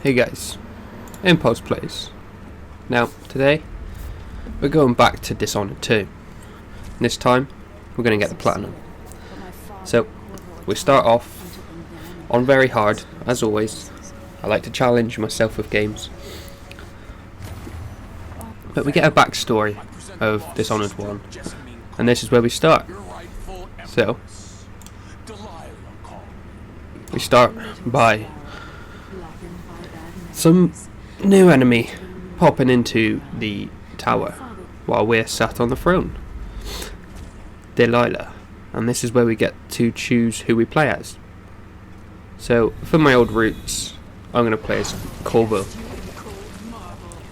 Hey guys, Impulse Plays. Now, today, we're going back to Dishonored 2. This time, we're going to get the Platinum. So, we start off on very hard, as always. I like to challenge myself with games. But we get a backstory of Dishonored 1, and this is where we start. So, we start by some new enemy popping into the tower while we're sat on the throne. Delilah. And this is where we get to choose who we play as. So, for my old roots, I'm going to play as Corvo.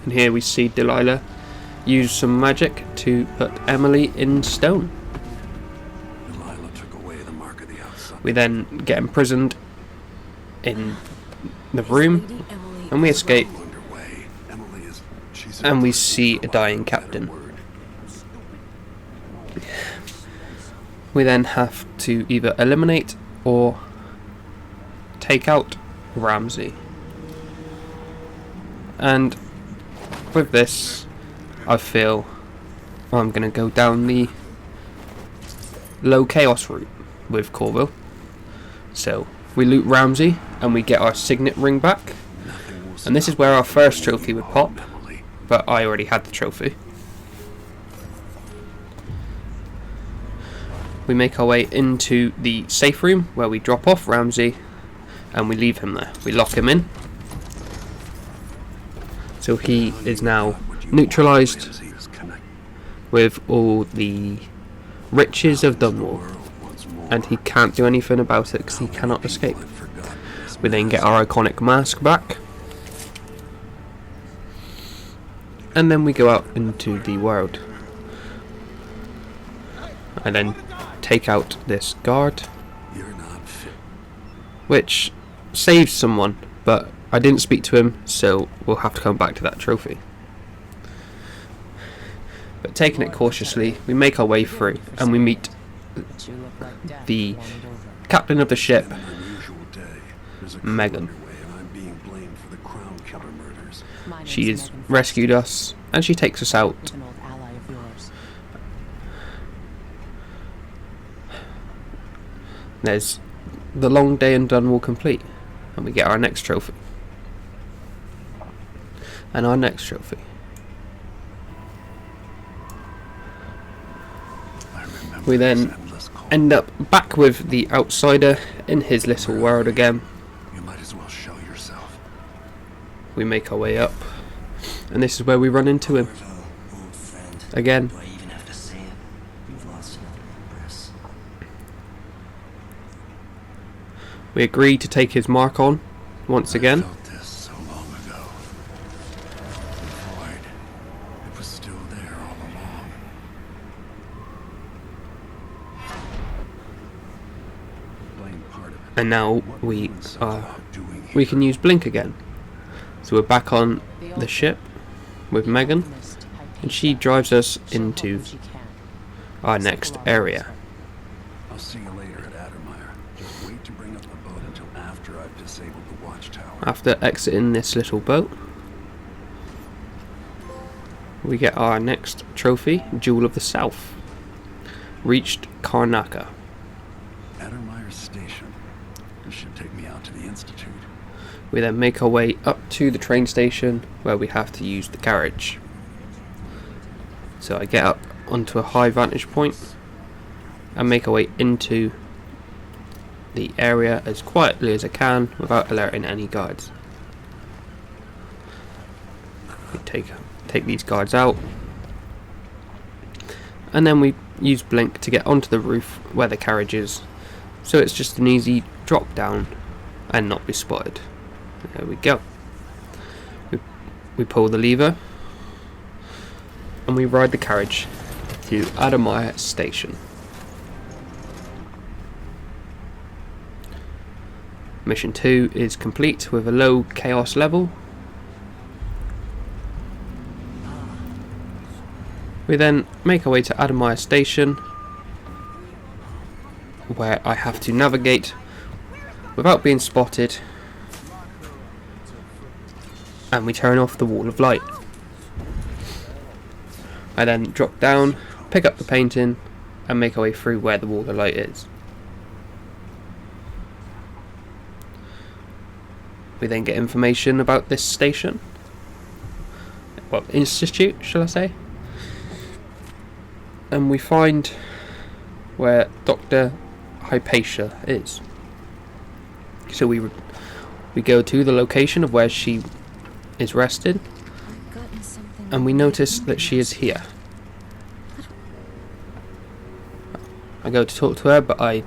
And here we see Delilah use some magic to put Emily in stone. We then get imprisoned in the room, and we escape, and we see a dying captain. We then have to either eliminate or take out Ramsey. And with this, I feel I'm going to go down the low chaos route with Corvo. So, we loot Ramsey and we get our signet ring back. And this is where our first trophy would pop, but I already had the trophy. We make our way into the safe room where we drop off Ramsey and we leave him there. We lock him in. So he is now neutralised with all the riches of Dunwall, and he can't do anything about it because he cannot escape. We then get our iconic mask back, and then we go out into the world. I then take out this guard, which saves someone, but I didn't speak to him, so we'll have to come back to that trophy. But taking it cautiously, we make our way through, and we meet the captain of the ship, Megan. She has rescued us, and she takes us out. There's the long day in Dunwall complete, and we get our next trophy. And our next trophy. We then end up back with the outsider in his little world again. You might as well show yourself. We make our way up, and this is where we run into him again. We agree to take his mark on once again. I felt this so long ago. The void, it was still there all along. Blame part of it. And now we can use Blink again. So we're back on the ship with Megan, and she drives us into our next area. I'll see you later at Addermire. Just wait to bring up the boat until after I've disabled the watchtower. After exiting this little boat, we get our next trophy, Jewel of the South. Reached Karnaca. Addermire Station. This should take me out to the Institute. We then make our way up to the train station where we have to use the carriage. So I get up onto a high vantage point and make our way into the area as quietly as I can without alerting any guards. We take these guards out, and then we use Blink to get onto the roof where the carriage is, so it's just an easy drop down and not be spotted. There we go. We pull the lever and we ride the carriage to Addermire Station. Mission 2 is complete with a low chaos level. We then make our way to Addermire Station, where I have to navigate without being spotted and we turn off the wall of light. I then drop down, pick up the painting, and make our way through where the wall of light is. We then get information about this station. Well, institute, shall I say? And we find where Dr. Hypatia is. So we go to the location of where she is rested, and we notice that she is here. I go to talk to her, but I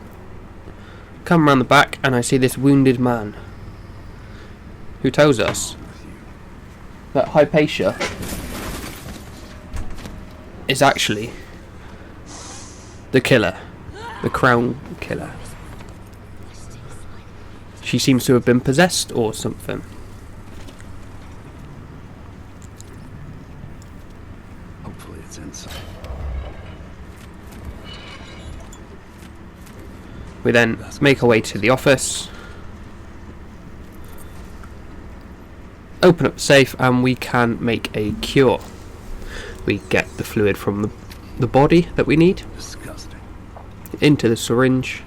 come around the back and I see this wounded man who tells us that Hypatia is actually the killer, the crown killer. She seems to have been possessed or something. Hopefully it's inside. We then make our way to the office, open up the safe, and we can make a cure. We get the fluid from the body that we need Disgusting. into the syringe.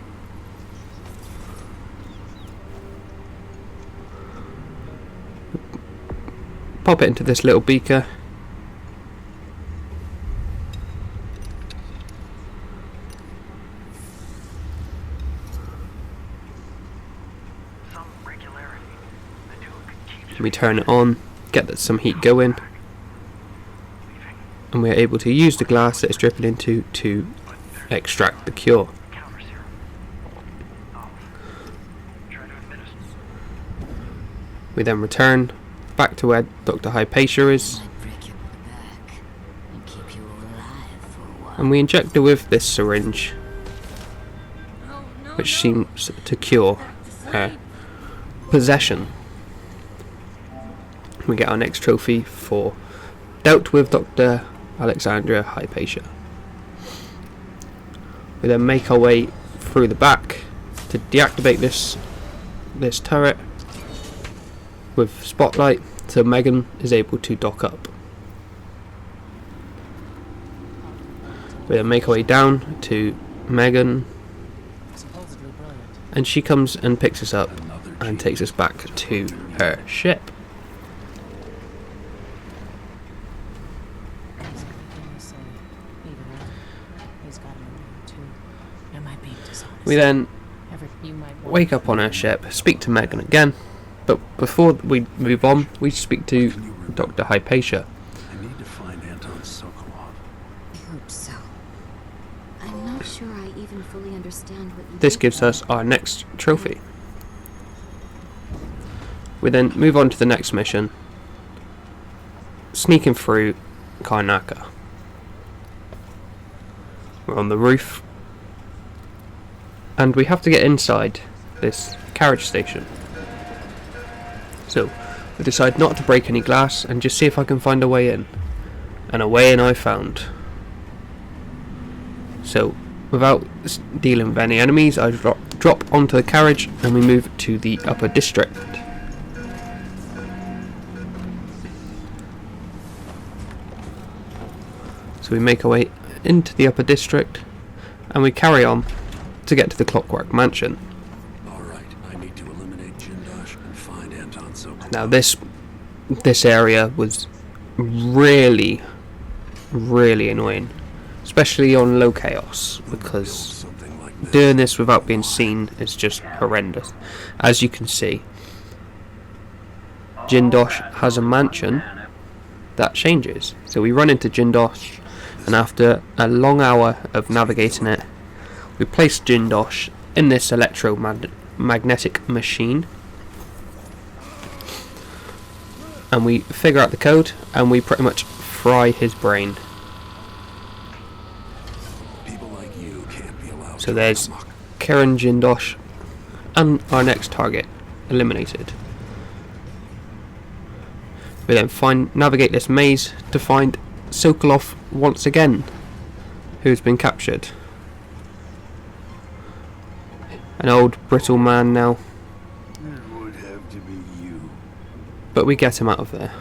Pop it into this little beaker. We turn it on, get some heat going, and we're able to use the glass that it's dripping into to extract the cure. We then return back to where Dr. Hypatia is, and we inject her with this syringe, which seems to cure her possession. We get our next trophy for dealt with Dr. Alexandria Hypatia. We then make our way through the back to deactivate this turret with spotlight, so Megan is able to dock up. We then make our way down to Megan, and she comes and picks us up and takes us back to her ship. We then wake up on our ship, speak to Megan again, but before we move on, we speak to Dr. Hypatia. I need to find Anton Sokolov. I hope so. I'm not sure I even fully understand what you This did gives there. us our next trophy. We then move on to the next mission, sneaking through Karnaka. We're on the roof, and we have to get inside this carriage station. So we decide not to break any glass and just see if I can find a way in. And a way in I found. So without dealing with any enemies, I drop onto the carriage and we move to the upper district. So we make our way into the upper district and we carry on to get to the Clockwork Mansion. Alright, I need to eliminate Jindosh and find Anton Sokolov. Now this area was really annoying, especially on low chaos, because Something like this. doing this without being seen is just horrendous. As you can see, Jindosh has a mansion that changes. So we run into Jindosh, and after a long hour of navigating it, we place Jindosh in this electromagnetic machine, and we figure out the code, and we pretty much fry his brain. People like you can't be allowed So to there's run amok. Karen, Jindosh, and our next target eliminated. We then navigate this maze to find Sokolov once again, who's been captured. An old brittle man now. It would have to be you. but we get him out of there.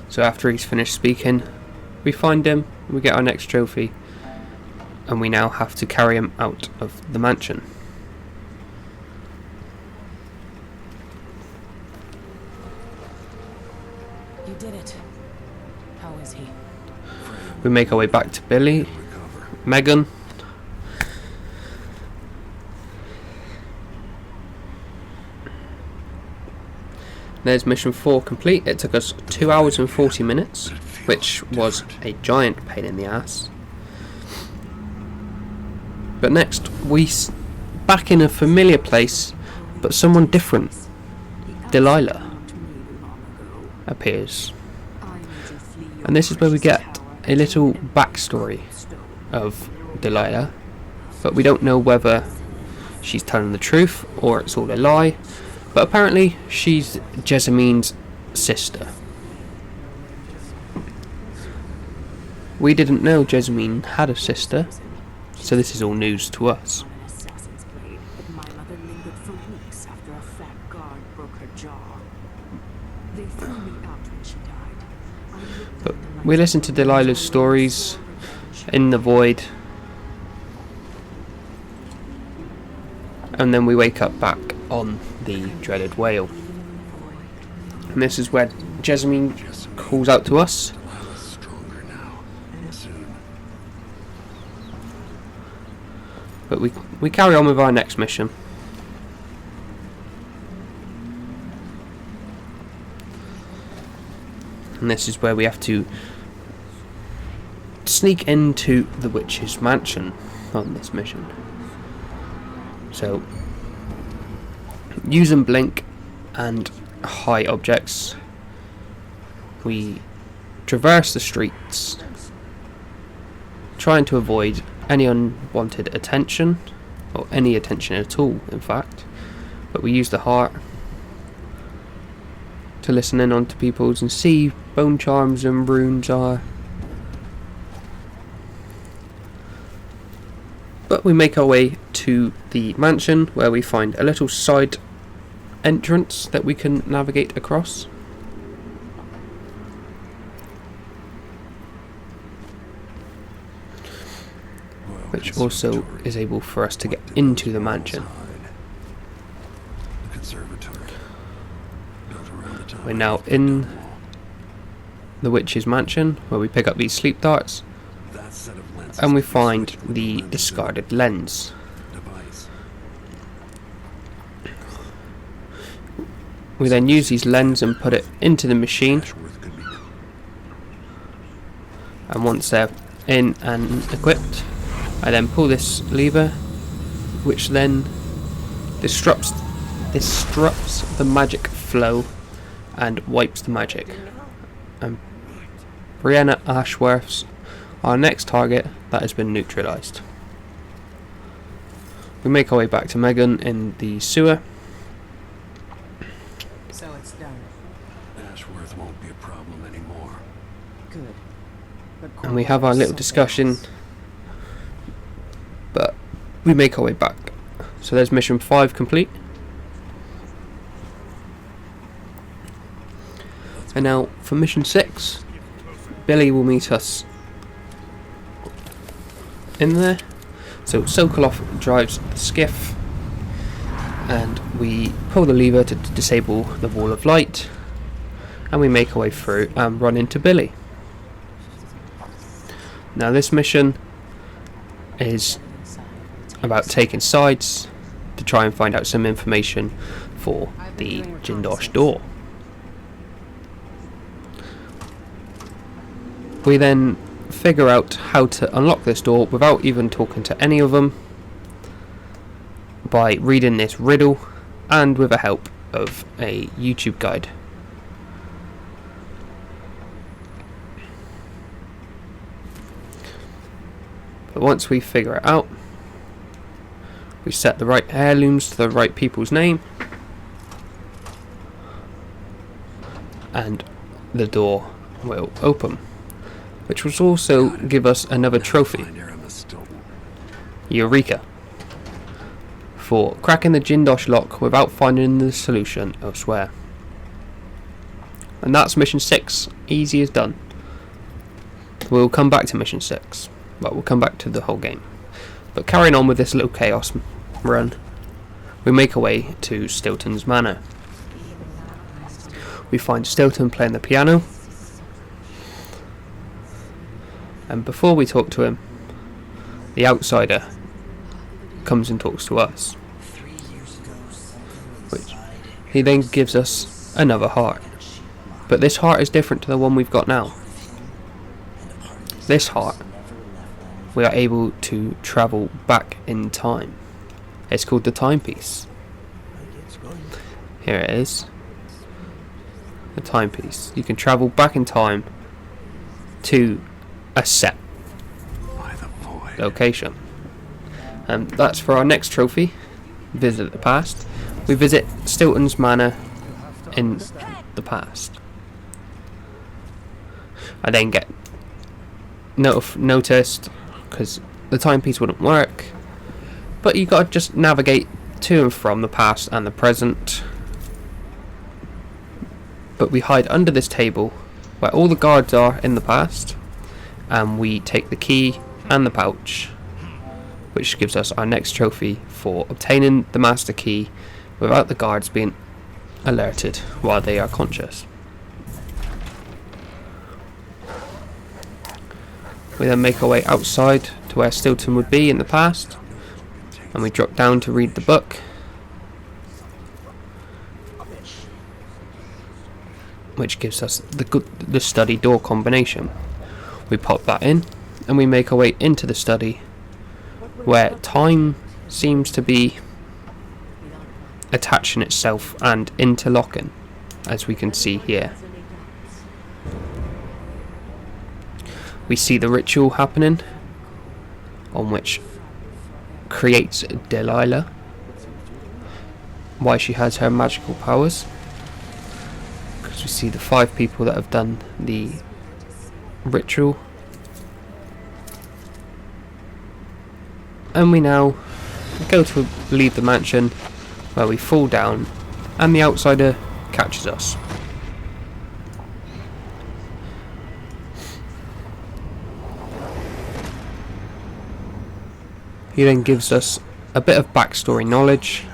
So after he's finished speaking, we find him, we get our next trophy, and we now have to carry him out of the mansion. You did it. How is he? We make our way back to Billy, Megan. There's mission 4 complete. It took us 2 hours and 40 minutes, which was a giant pain in the ass. But next, back in a familiar place, but someone different. Delilah appears. And this is where we get a little backstory of Delilah, but we don't know whether she's telling the truth or it's all a lie. But apparently she's Jessameen's sister. We didn't know Jessameen had a sister, so this is all news to us. But we listen to Delilah's stories in the void, and then we wake up back on the dreaded whale. And this is where Jessameen calls out to us. But we carry on with our next mission. And this is where we have to sneak into the witch's mansion on this mission. So, using blink and high objects, we traverse the streets, trying to avoid any unwanted attention, or any attention at all, in fact. But we use the heart to listen in onto people's and see bone charms and runes are. But we make our way to the mansion, where we find a little side entrance that we can navigate across. Which also is able for us to get into the mansion. We're now in the witch's mansion, where we pick up these sleep darts, and we find the discarded lens. We then use these lenses and put it into the machine, and once they're in and equipped, I then pull this lever, which then disrupts the magic flow and wipes the magic. And Brianna Ashworth's our next target that has been neutralized. We make our way back to Megan in the sewer. So it's done. Ashworth won't be a problem anymore. Good. And we have our little discussion, but we make our way back. So there's mission 5 complete. And now for mission 6, Billy will meet us in there. So Sokolov drives the skiff, and we pull the lever to disable the wall of light, and we make our way through and run into Billy. Now this mission is about taking sides to try and find out some information for the Jindosh door. We then figure out how to unlock this door without even talking to any of them by reading this riddle and with the help of a YouTube guide. But once we figure it out, we set the right heirlooms to the right people's name, and the door will open, which will also give us another trophy, Eureka, for cracking the Jindosh lock without finding the solution elsewhere. And that's mission 6, easy as done. We'll come back to mission 6, but we'll come back to the whole game. But carrying on with this little chaos run, we make our way to Stilton's manor. We find Stilton playing the piano, and before we talk to him, the outsider comes and talks to us. Which he then gives us another heart. But this heart is different to the one we've got now. This heart, we are able to travel back in time. It's called the timepiece. Here it is. The timepiece. You can travel back in time to a set location. And that's for our next trophy, Visit the Past. We visit Stilton's manor in the past. I then get noticed because the timepiece wouldn't work, but you gotta just navigate to and from the past and the present. But we hide under this table where all the guards are in the past, and we take the key and the pouch, which gives us our next trophy for obtaining the master key without the guards being alerted while they are conscious. We then make our way outside to where Stilton would be in the past, and we drop down to read the book, which gives us the study door combination. We pop that in, and we make our way into the study, where time seems to be attaching itself and interlocking, as we can see here. We see the ritual happening, on which creates Delilah, why she has her magical powers, because we see the 5 people that have done the ritual. And we now go to leave the mansion, where we fall down and the outsider catches us. He then gives us a bit of backstory knowledge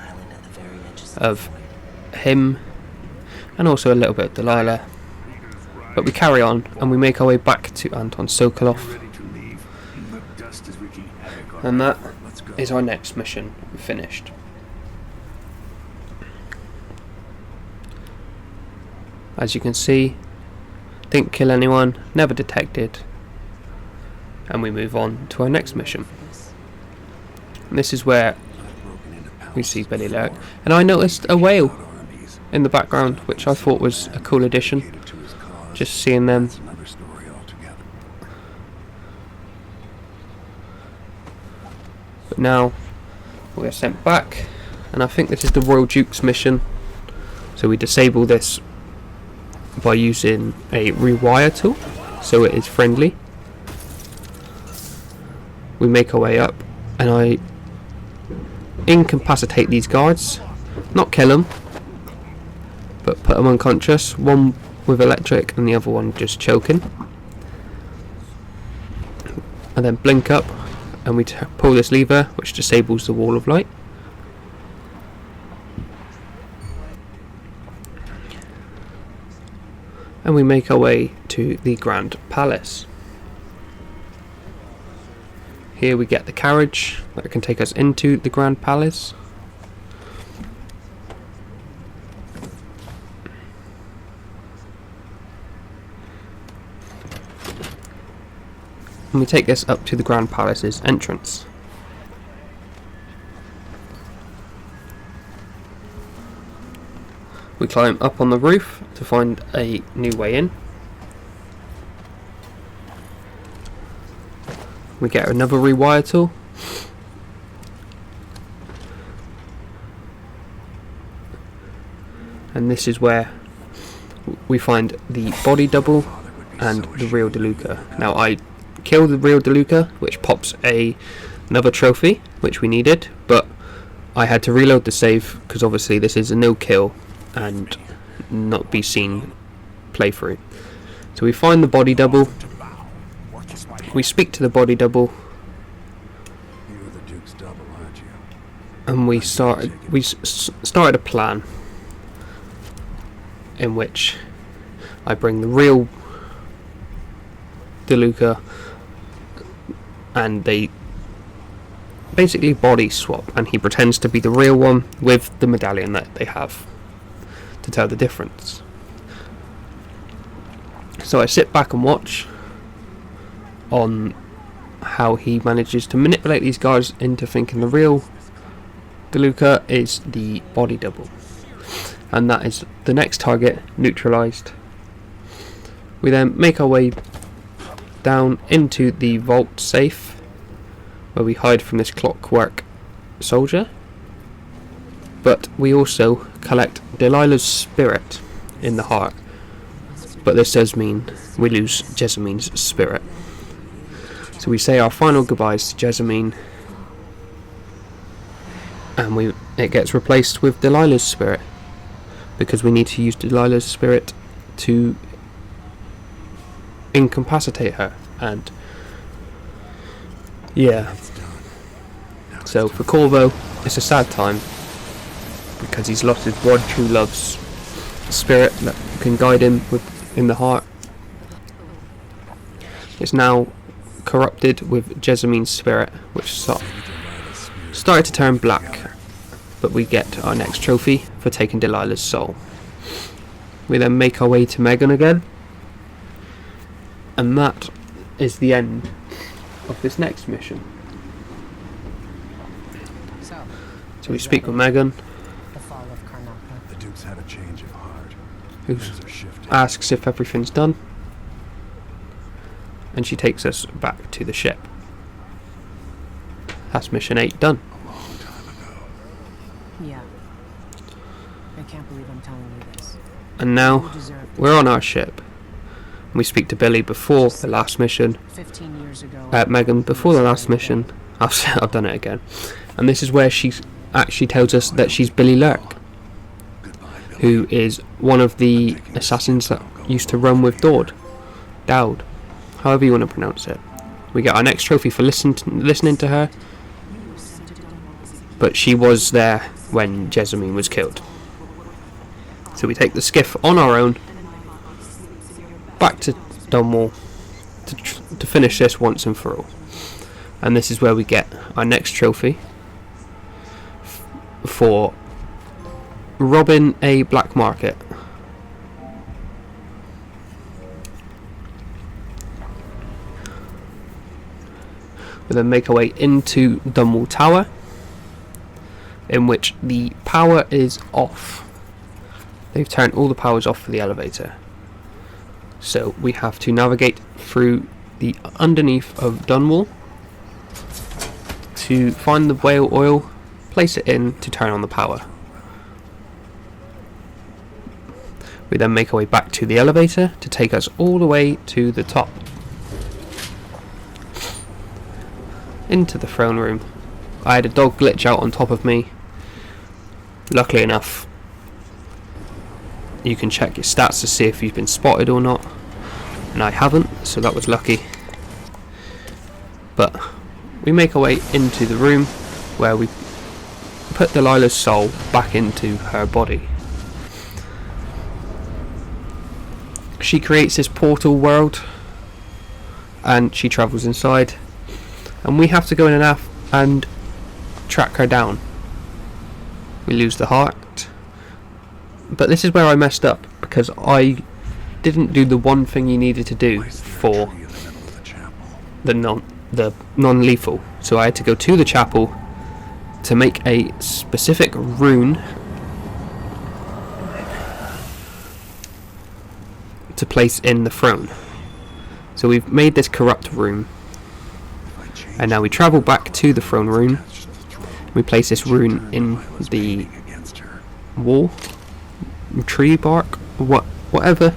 of him, and also a little bit of Delilah. But we carry on and we make our way back to Anton Sokolov, and that is our next mission finished. As you can see, didn't kill anyone, never detected, and we move on to our next mission. And this is where we see Billy Lurk, and I noticed a whale in the background, which I thought was a cool addition, just seeing them. But now we are sent back, and I think this is the Royal Duke's mission, so we disable this by using a rewire tool so it is friendly. We make our way up, and I incapacitate these guards, not kill them, but put them unconscious, one with electric and the other one just choking, and then blink up and we pull this lever which disables the wall of light. And we make our way to the Grand Palace. Here we get the carriage that can take us into the Grand Palace. And we take this up to the Grand Palace's entrance. We climb up on the roof to find a new way in. We get another rewire tool. And this is where we find the body double and the real DeLuca. Now I killed the real DeLuca, which pops another trophy, which we needed, but I had to reload the save because obviously this is a no kill and not be seen playthrough. So we find the body double, we speak to the body double, You're the Duke's double, aren't you? and we started a plan in which I bring the real DeLuca and they basically body swap, and he pretends to be the real one with the medallion that they have to tell the difference. So I sit back and watch on how he manages to manipulate these guys into thinking the real DeLuca is the body double, and that is the next target neutralized. We then make our way down into the vault safe where we hide from this clockwork soldier, but we also collect Delilah's spirit in the heart, but this does mean we lose Jessamines' spirit. So we say our final goodbyes to Jessamine, and it gets replaced with Delilah's spirit, because we need to use Delilah's spirit to incapacitate her. And yeah, so for Corvo it's a sad time because he's lost his one true love's spirit that can guide him in the heart. It's now corrupted with Jessamine's spirit, which started to turn black, but we get our next trophy for taking Delilah's soul. We then make our way to Megan again, and that is the end of this next mission. So we speak with Megan, The fall of Karnataka. The Duke's had a change of heart. who Things are shifting. asks if everything's done, and she takes us back to the ship. That's mission 8 done. A long time ago. Yeah. I can't believe I'm telling you this. And You now deserve we're on our ship. We speak to Billy before the last mission. 15 years ago. Megan before the last mission. I've done it again. And this is where she actually tells us that she's Billy Lurk, Goodbye, Billy. who is one of the assassins that used to run with Dowd, however you want to pronounce it. We get our next trophy for listening to her, but she was there when Jessamine was killed. So we take the skiff on our own back to Dunwall to finish this once and for all. And this is where we get our next trophy for robbing a black market. We then make our way into Dunwall Tower, in which the power is off. They've turned all the powers off for the elevator. So we have to navigate through the underneath of Dunwall to find the whale oil, place it in to turn on the power. We then make our way back to the elevator to take us all the way to the top, into the throne room. I had a dog glitch out on top of me. Luckily enough, you can check your stats to see if you've been spotted or not, and I haven't, so that was lucky. But we make our way into the room where we put Delilah's soul back into her body. She creates this portal world and she travels inside, and we have to go in and track her down. We lose the heart, but this is where I messed up, because I didn't do the one thing you needed to do Why is there a for tree in the middle of the chapel? the non-lethal. So I had to go to the chapel to make a specific rune to place in the throne. So we've made this corrupt rune, If I change and now we travel back to the throne room. touch the throne, We place this she rune turned in while I was the pleading against her. wall, tree bark, whatever.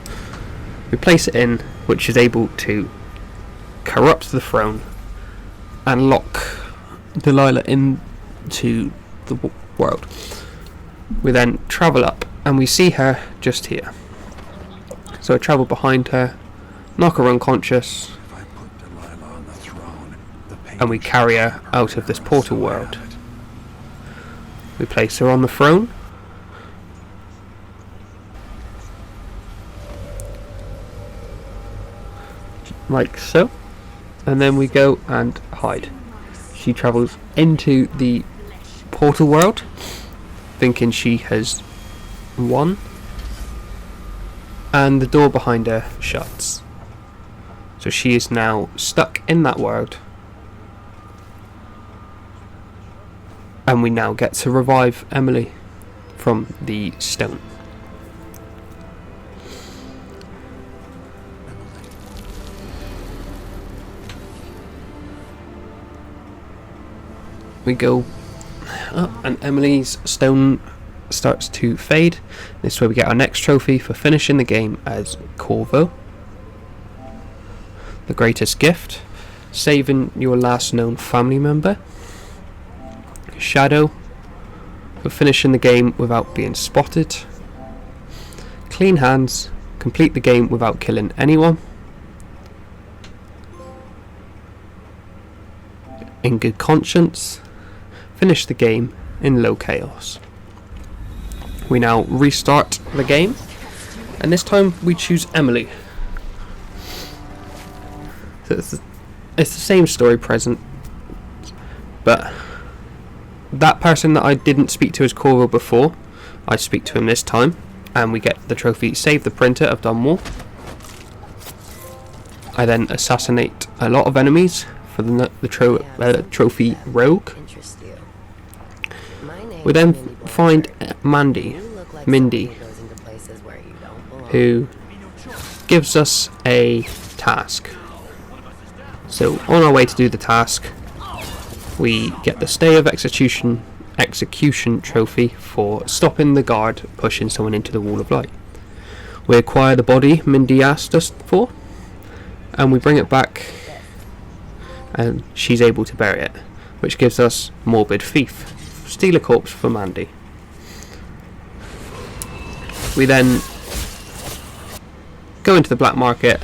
We place it in, which is able to corrupt the throne and lock Delilah into world. We then travel up and we see her just here. So I travel behind her, knock her unconscious, If I put Delilah on the throne, the and we carry her out of this portal world. We place her on the throne. Like so. And then we go and hide. She travels into the portal world, thinking she has won. And the door behind her shuts. So she is now stuck in that world. And we now get to revive Emily from the stone. We go up and Emily's stone starts to fade. This is where we get our next trophy for finishing the game as Corvo. The greatest gift. Saving your last known family member. Shadow for finishing the game without being spotted. Clean hands. Complete the game without killing anyone. In good conscience. Finish the game in low chaos. We now restart the game, and this time we choose Emily. So it's the same story present, but that person that I didn't speak to as Corvo before, I speak to him this time, and we get the trophy Save the Printer. I've done more. I then assassinate a lot of enemies for the trophy Rogue. We then find Mindy, who gives us a task. So on our way to do the task, we get the Stay of Execution trophy for stopping the guard pushing someone into the Wall of Light. We acquire the body Mindy asked us for, and we bring it back, and she's able to bury it, which gives us Morbid Thief. Steal a corpse for Mandy. We then go into the black market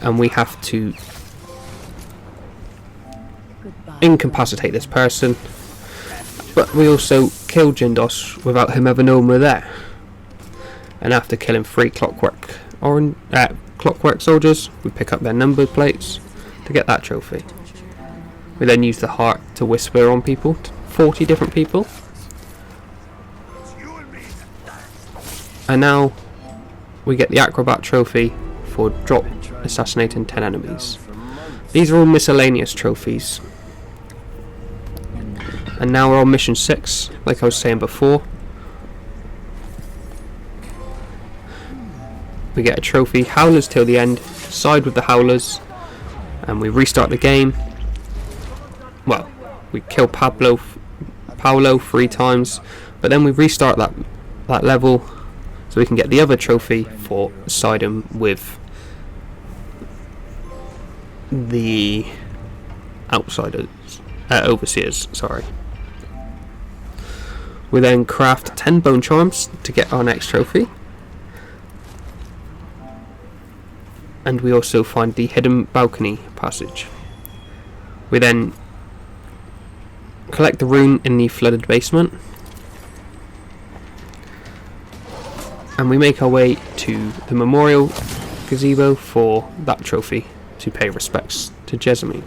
and we have to incapacitate this person, but we also kill Jindos without him ever knowing we're there. And after killing 3 clockwork soldiers, we pick up their number plates to get that trophy. We then use the heart to whisper on people, 40 different people. And now we get the Acrobat trophy for drop assassinating 10 enemies. These are all miscellaneous trophies. And now we're on mission 6, like I was saying before. We get a trophy, Howlers till the end, side with the Howlers, and we restart the game. Well, we kill Paolo 3 times, but then we restart that level so we can get the other trophy for siding with the outsiders, overseers, sorry. We then craft 10 bone charms to get our next trophy. And we also find the hidden balcony passage. We then collect the rune in the flooded basement. And we make our way to the memorial gazebo for that trophy to pay respects to Jessamine.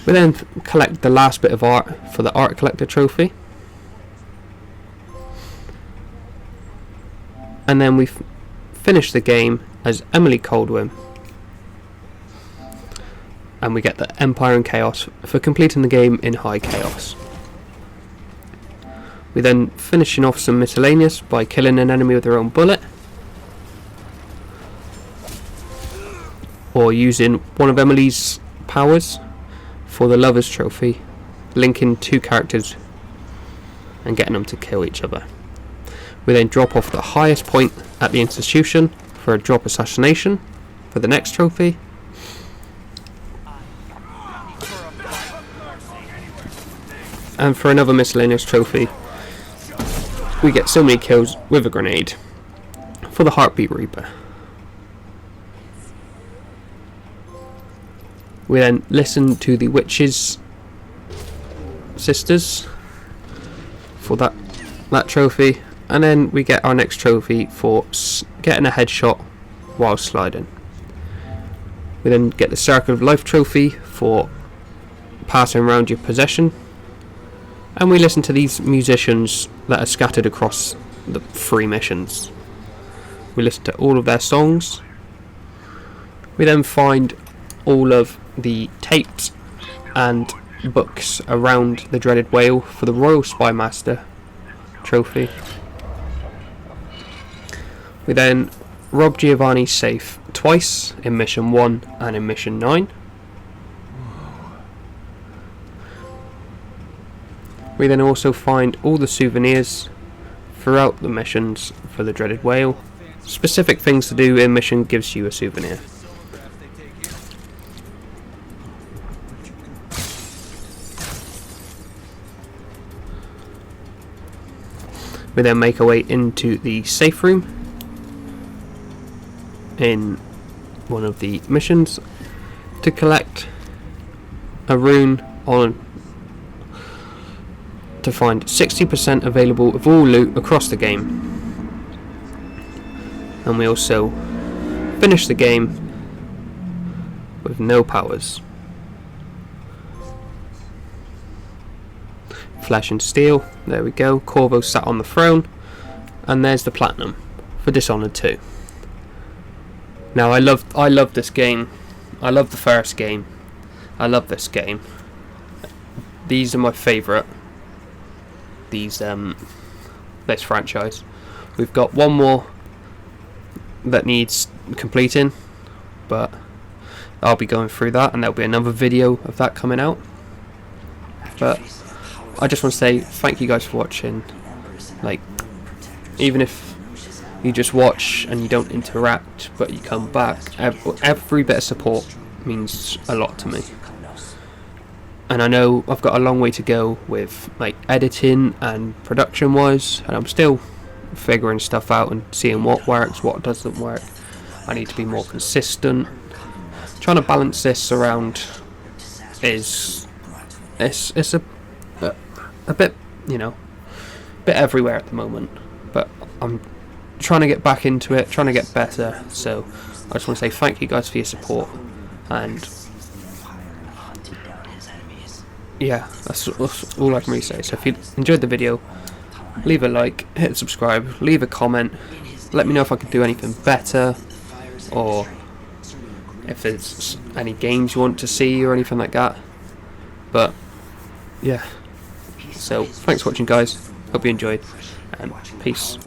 We then collect the last bit of art for the art collector trophy. And then we finish the game as Emily Coldwim. And we get the Empire in Chaos for completing the game in high chaos. We then finishing off some miscellaneous by killing an enemy with their own bullet, or using one of Emily's powers for the Lovers trophy, linking 2 characters and getting them to kill each other. We then drop off the highest point at the institution for a drop assassination for the next trophy. And for another miscellaneous trophy, we get so many kills with a grenade for the Heartbeat Reaper. We then listen to the Witch's Sisters for that trophy, and then we get our next trophy for getting a headshot while sliding. We then get the Circle of Life trophy for passing around your possession, and we listen to these musicians that are scattered across the 3 missions. We listen to all of their songs. We then find all of the tapes and books around the Dreaded Whale for the Royal Spymaster trophy. We then rob Giovanni's safe twice in mission 1 and in mission 9. We then also find all the souvenirs throughout the missions for the Dreaded Whale. Specific things to do in mission gives you a souvenir. We then make our way into the safe room in one of the missions to collect a rune to find 60% available of all loot across the game. And we also finish the game with no powers. Flesh and Steel, there we go. Corvo sat on the throne, and there's the platinum for Dishonored 2. Now I love this game. I love the first game. I love this game. These are my favourite. This franchise. We've got one more that needs completing, but I'll be going through that, and there'll be another video of that coming out. But I just want to say thank you guys for watching. Like, even if you just watch and you don't interact but you come back, every bit of support means a lot to me. And I know I've got a long way to go with like editing and production wise, and I'm still figuring stuff out and seeing what works, what doesn't work. I need to be more consistent. Trying to balance this around is it's a bit, you know, bit everywhere at the moment, but I'm trying to get back into it, trying to get better. So I just want to say thank you guys for your support, and yeah, that's all I can really say. So if you enjoyed the video, leave a like, hit subscribe, leave a comment, let me know if I could do anything better, or if there's any games you want to see or anything like that. But yeah, so thanks for watching guys, hope you enjoyed, and peace.